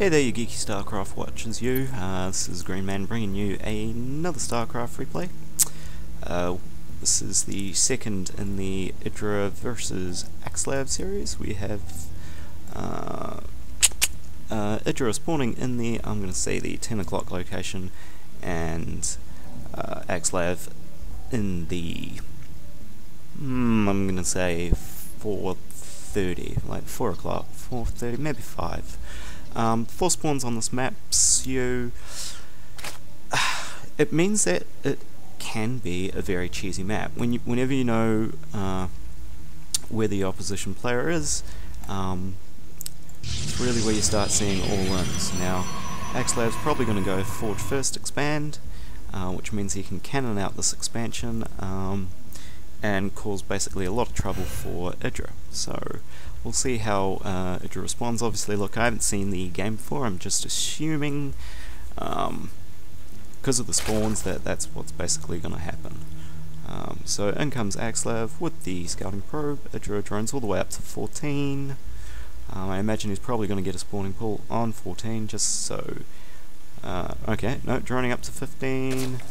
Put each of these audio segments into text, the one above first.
Hey there, you geeky StarCraft watchers, you. This is Green Man bringing you another StarCraft replay. This is the second in the EgIdra versus Axslav series. We have EgIdra spawning in the, I'm going to say, the 10 o'clock location, and Axslav in the, I'm going to say 4:30, like 4 o'clock, 4:30, maybe 5. 4 spawns on this map, so it means that it can be a very cheesy map. Whenever you know where the opposition player is, it's really where you start seeing all-ins. Now, Axslav's probably going to go forward first expand, which means he can cannon out this expansion and cause basically a lot of trouble for EgIdra. So we'll see how EgIdra responds. Obviously, look, I haven't seen the game before. I'm just assuming, because of the spawns, that's what's basically going to happen. So in comes Axslav with the scouting probe. EgIdra drones all the way up to 14. I imagine he's probably going to get a spawning pool on 14, just so... okay, no, droning up to 15.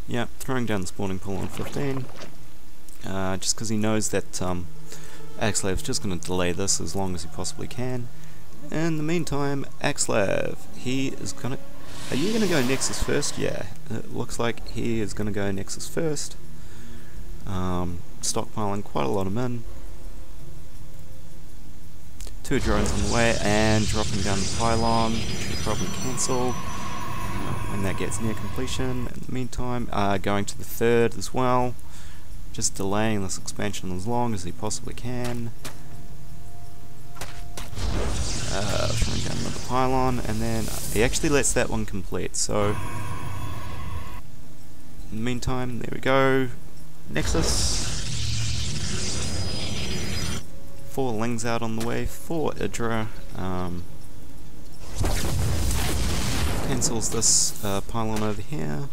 Yeah, throwing down the spawning pool on 15, just because he knows that Axslav's just going to delay this as long as he possibly can. In the meantime, Axslav, he is going to... Are you going to go Nexus first? Yeah, it looks like he is going to go Nexus first. Stockpiling quite a lot of men. 2 drones on the way, and dropping down the pylon, which will probably cancel. And that gets near completion. In the meantime, going to the 3rd as well, just delaying this expansion as long as he possibly can. Throwing down another pylon, and then he actually lets that one complete. So, in the meantime, there we go. Nexus. 4 lings out on the way for EgIdra. Cancels this pylon over here,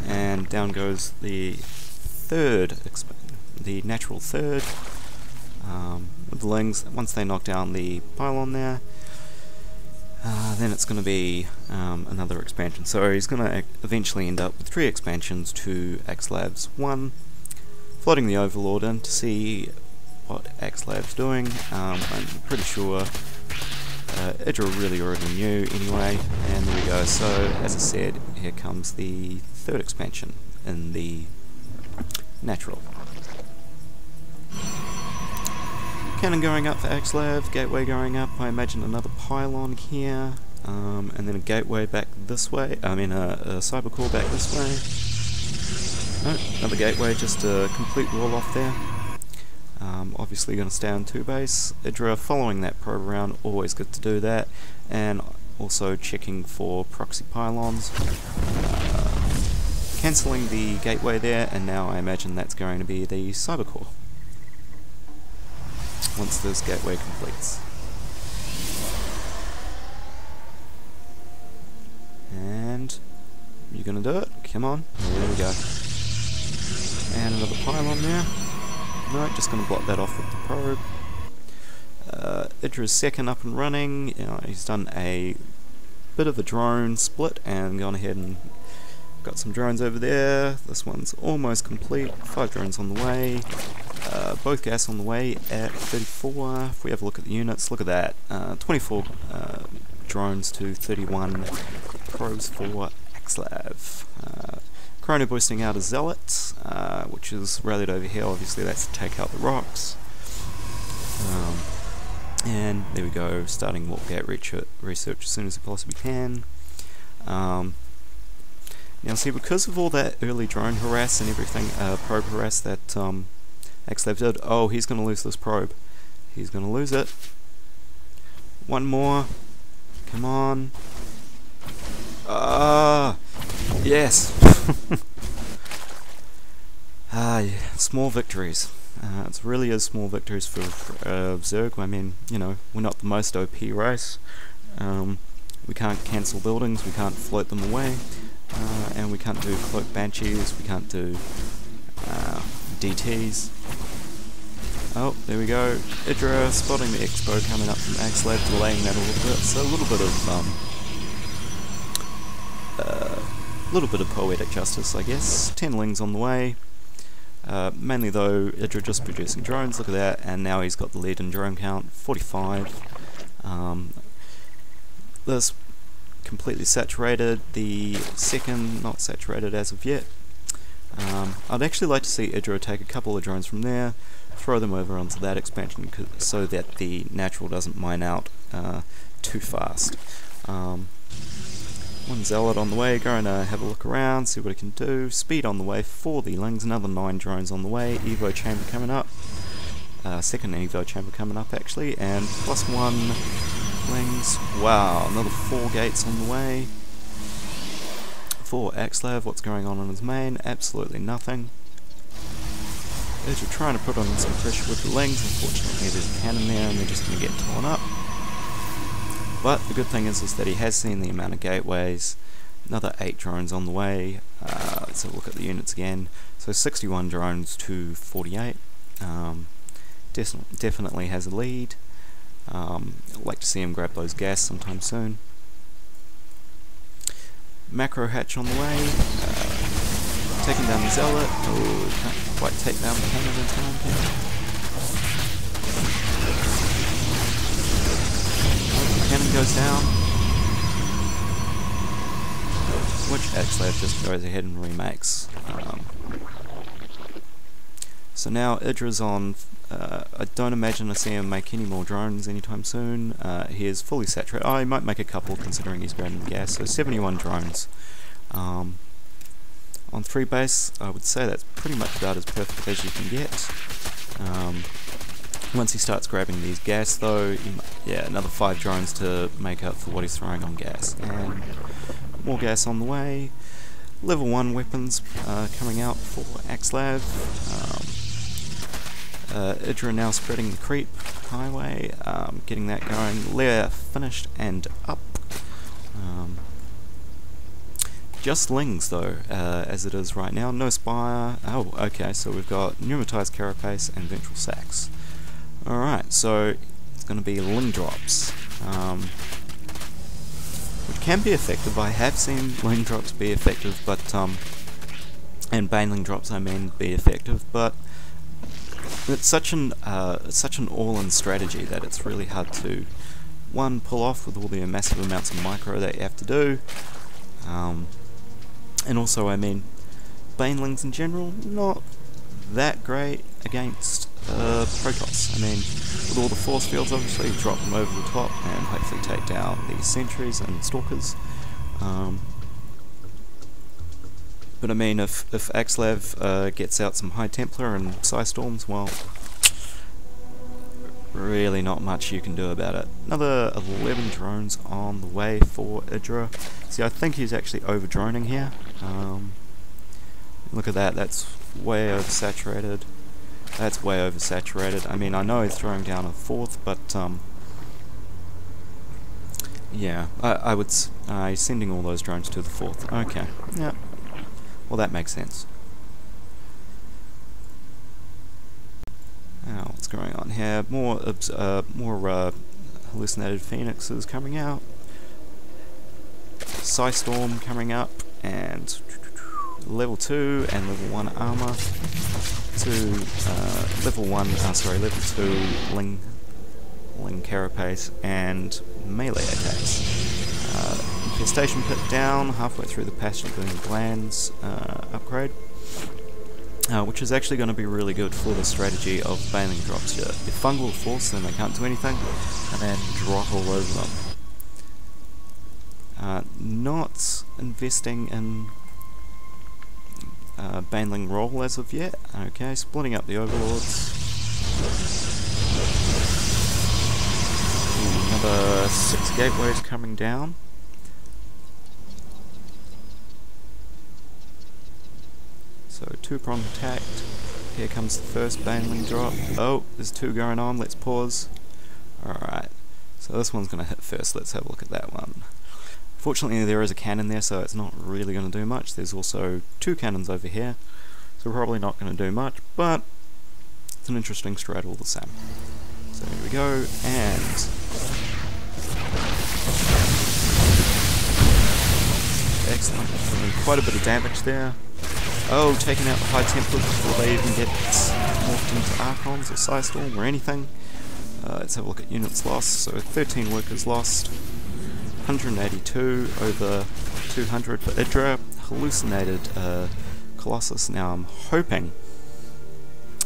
and down goes the 3rd, the natural 3rd, with the lings. Once they knock down the pylon there, then it's going to be another expansion. So he's going to eventually end up with 3 expansions to Axslav's 1, flooding the Overlord in to see what Axslav's doing. I'm pretty sure EgIdra really already knew anyway, and there we go. So, as I said, here comes the 3rd expansion in the natural. Cannon going up for Axslav, gateway going up, I imagine another pylon here, and then a gateway back this way, a cyber core back this way. No, another gateway, just a complete wall off there. Obviously going to stay on 2 base. EgIdra following that probe around, always good to do that, and also checking for proxy pylons. Cancelling the gateway there, and now I imagine that's going to be the cyber core once this gateway completes. And you're going to do it? Come on, there we go. And another pylon there. No, just going to block that off with the probe. EgIdra's 2nd up and running. He's done a bit of a drone split and gone ahead and got some drones over there. This one's almost complete. 5 drones on the way. Both gas on the way at 34. If we have a look at the units, look at that. 24 drones to 31 probes for Axslav. Chrono boosting out a Zealot, which is rallied over here. Obviously that's to take out the rocks. And there we go, starting warp gate research as soon as it possibly can. Now see, because of all that early drone harass and everything, probe harass that Axslav did, oh, he's going to lose this probe. He's going to lose it. One more. Come on. Yes. Yeah, small victories. It really is small victories for Zerg. I mean, you know, we're not the most OP race. We can't cancel buildings, we can't float them away, and we can't do cloak banshees, we can't do DTs. Oh, there we go. EgIdra spotting the Expo coming up from Axslav, delaying that a little bit. So a little bit of poetic justice, I guess. 10 lings on the way. Mainly though, EgIdra just producing drones. Look at that, and now he's got the lead in drone count, 45. This completely saturated. The second not saturated as of yet. I'd actually like to see EgIdra take a couple of drones from there, throw them over onto that expansion so that the natural doesn't mine out too fast. One Zealot on the way, going to have a look around, see what it can do. Speed on the way for the Lings, another 9 drones on the way. Evo chamber coming up. Second Evo chamber coming up actually, and +1 Lings. Wow, another 4 gates on the way. For Axslav, what's going on his main? Absolutely nothing. EgIdra trying to put on some pressure with the Lings. Unfortunately there's a cannon there and they're just going to get torn up. But the good thing is that he has seen the amount of gateways. Another 8 drones on the way. Let's have a look at the units again. So 61 drones to 48. Definitely has a lead. I'd like to see him grab those gas sometime soon. Macro hatch on the way. Taking down the Zealot. Oh, can't quite take down the cannon in time, can he? Cannon goes down, which Axslav just goes ahead and remakes. So now EgIdra's on. I don't imagine I see him make any more drones anytime soon. He is fully saturated. Oh, he might make a couple considering he's grabbing the gas. So 71 drones. On 3 base, I would say that's pretty much about as perfect as you can get. Once he starts grabbing these gas though, yeah, another 5 drones to make up for what he's throwing on gas. And more gas on the way. Level 1 weapons coming out for Axslav. EgIdra now spreading the creep highway, getting that going. Lair finished and up. Just Lings though, as it is right now. No Spire. Oh, okay, so we've got pneumatized carapace and ventral sacs. Alright, so it's going to be Ling drops, which can be effective. I have seen Ling drops be effective, but and Baneling drops I mean be effective, but it's such an all-in strategy that it's really hard to pull off with all the massive amounts of micro that you have to do, and also I mean Banelings in general not that great against Protoss. I mean, with all the force fields, obviously, drop them over the top and hopefully take down the sentries and stalkers. But I mean, if Axslav gets out some High Templar and Psy Storms, well, really not much you can do about it. Another 11 drones on the way for EgIdra. See, I think he's actually over-droning here. Look at that, that's way oversaturated. That's way oversaturated. I mean, I know he's throwing down a 4th, but yeah, I would. He's sending all those drones to the 4th. Okay, yeah. Well, that makes sense. Now, what's going on here? More hallucinated phoenixes coming out. Psy Storm coming up, and level 2 and level 1 armor to level 2 Ling carapace and melee attacks. Infestation pit down halfway through the pasture doing glands upgrade, which is actually going to be really good for the strategy of Baneling drops here. If fungal force, then they can't do anything, and then drop all over them. Not investing in Baneling roll as of yet. Okay, splitting up the overlords. Another 6 gateways coming down. So 2-pronged attack. Here comes the first Baneling drop. Oh, there's 2 going on. Let's pause. Alright, so this one's going to hit first. Let's have a look at that one. Fortunately there is a cannon there, so it's not really going to do much. There's also 2 cannons over here, so probably not going to do much, but it's an interesting strat all the same. So here we go, and excellent, doing quite a bit of damage there. Oh, taking out the High Templars before they even get morphed into Archons or Psystorm or anything. Let's have a look at units lost. So 13 workers lost, 182 over 200 for EgIdra, hallucinated Colossus. Now I'm hoping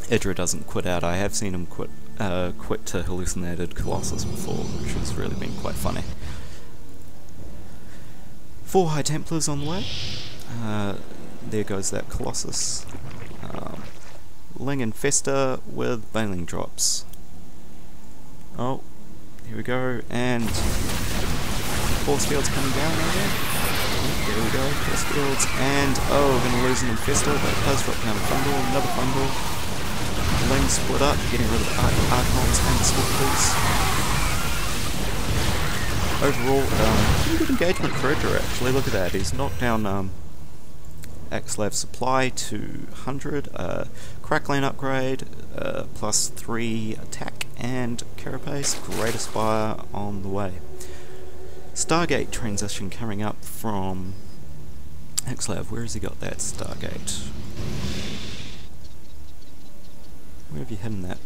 EgIdra doesn't quit out. I have seen him quit to hallucinated Colossus before, which has really been quite funny. 4 High Templars on the way. There goes that Colossus. Ling Infesta with Bailing Drops. Oh, here we go, and Force Field's coming down again. There we go, Force Fields, and oh, we're going to lose an Infesta, but it does drop down a Fungal, another Fungal. Ling split up, getting rid of the Archons and the Swifters. Overall, pretty good engagement for EgIdra actually, look at that, he's knocked down Axslav supply to 100, Crackling upgrade, plus 3 attack and carapace, great aspire on the way. Stargate transition coming up from Axslav. Where has he got that Stargate? Where have you hidden that?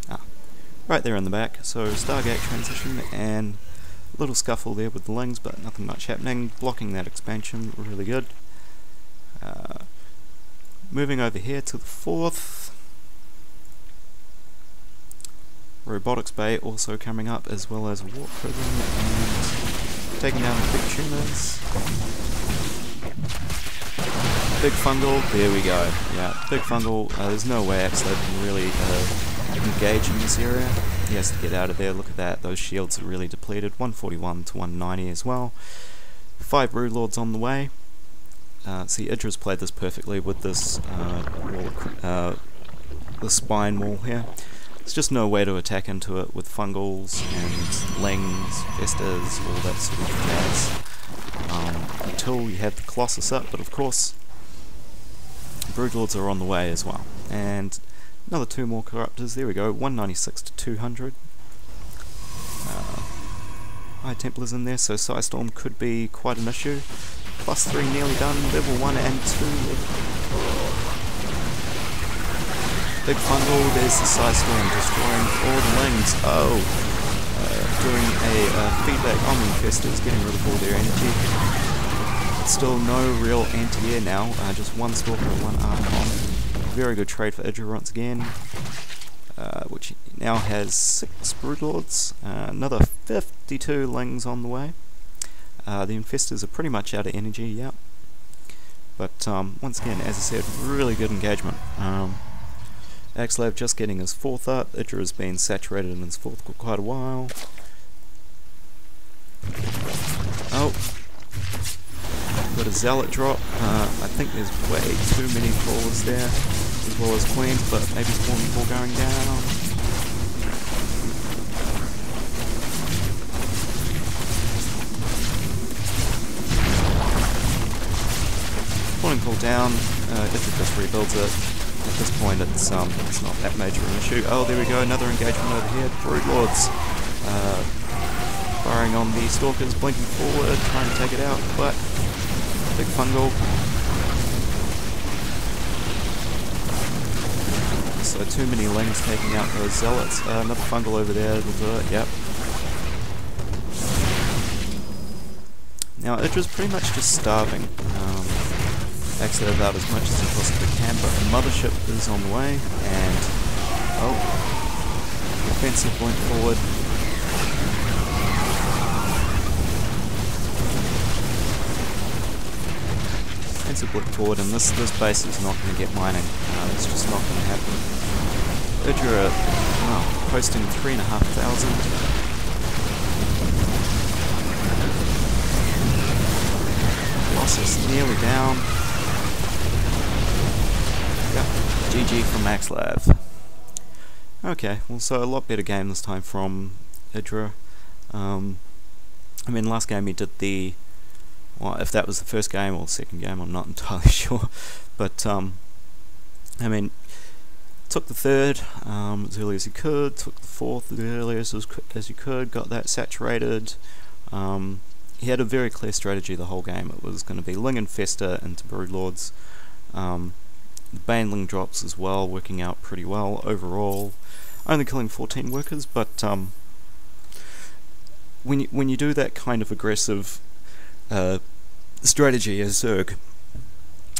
Ah, right there in the back. So Stargate transition and a little scuffle there with the Lings, but nothing much happening. Blocking that expansion, really good. Moving over here to the 4th. Robotics Bay also coming up, as well as Warp Prison, and taking down the big tuners. Big Fungal, there we go. Yeah, Big Fungal, there's no way Axslav can really engage in this area. He has to get out of there, look at that, those shields are really depleted. 141 to 190 as well. 5 Broodlords on the way. See, EgIdra's played this perfectly with this wall, the spine wall here. There's just no way to attack into it with Fungals and Lings, Festas, all that sort of jazz. Until you have the Colossus up, but of course, Broodlords are on the way as well. And another 2 more Corruptors, there we go, 196 to 200. High Templars in there, so Psystorm could be quite an issue. Plus 3 nearly done, level 1 and 2. Big Fungal, there's the Psystorm destroying all the Lings. Oh! Doing a feedback on the Infestors, getting rid of all their energy. Still no real anti-air now, just 1 Stalker and 1 Archon. Very good trade for EgIdra once again. Which now has 6 Broodlords, another 52 Lings on the way. The Infestors are pretty much out of energy, yeah. But once again, as I said, really good engagement. Axslav just getting his 4th up. EgIdra has been saturated in his 4th for quite a while. Oh, got a Zealot drop. I think there's way too many crawlers there, as well as Queens, but maybe Spawn 4 going down. Spawning Pool down, EgIdra just rebuilds it. At this point it's not that major an issue. Oh, there we go, another engagement over here. Broodlords firing on the Stalkers, blinking forward, trying to take it out, but Big Fungal. So too many Lings taking out those Zealots. Another Fungal over there, it'll do it, yep. Now EgIdra's pretty much just starving. Axslav out as much as he possibly can, but the Mothership is on the way, and oh, defensive point forward. Defensive blip forward, and this base is not going to get mining. It's just not going to happen. EgIdra, well, posting 3,500. Colossus nearly down. Yep, GG from Axslav. Okay, well, so a lot better game this time from EgIdra. I mean, last game he did the well, if that was the first game or second game, I'm not entirely sure, but I mean, took the third as early as you could, took the fourth as early as you could, got that saturated. He had a very clear strategy the whole game. It was going to be Ling and Fester into Broodlords. The Baneling drops as well, working out pretty well overall. Only killing 14 workers, but when you do that kind of aggressive strategy as Zerg,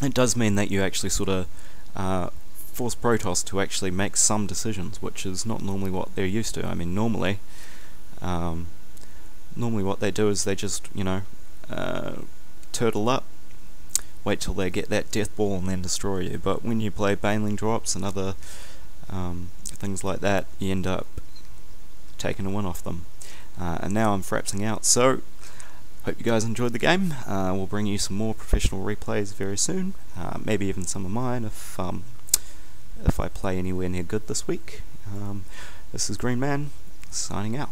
it does mean that you actually sort of force Protoss to actually make some decisions, which is not normally what they're used to. I mean, normally what they do is they just, you know, turtle up, wait till they get that death ball and then destroy you. But when you play Baneling drops and other things like that, you end up taking a win off them. And now I'm frapsing out, so hope you guys enjoyed the game. We'll bring you some more professional replays very soon, maybe even some of mine if I play anywhere near good this week. This is Green Man, signing out.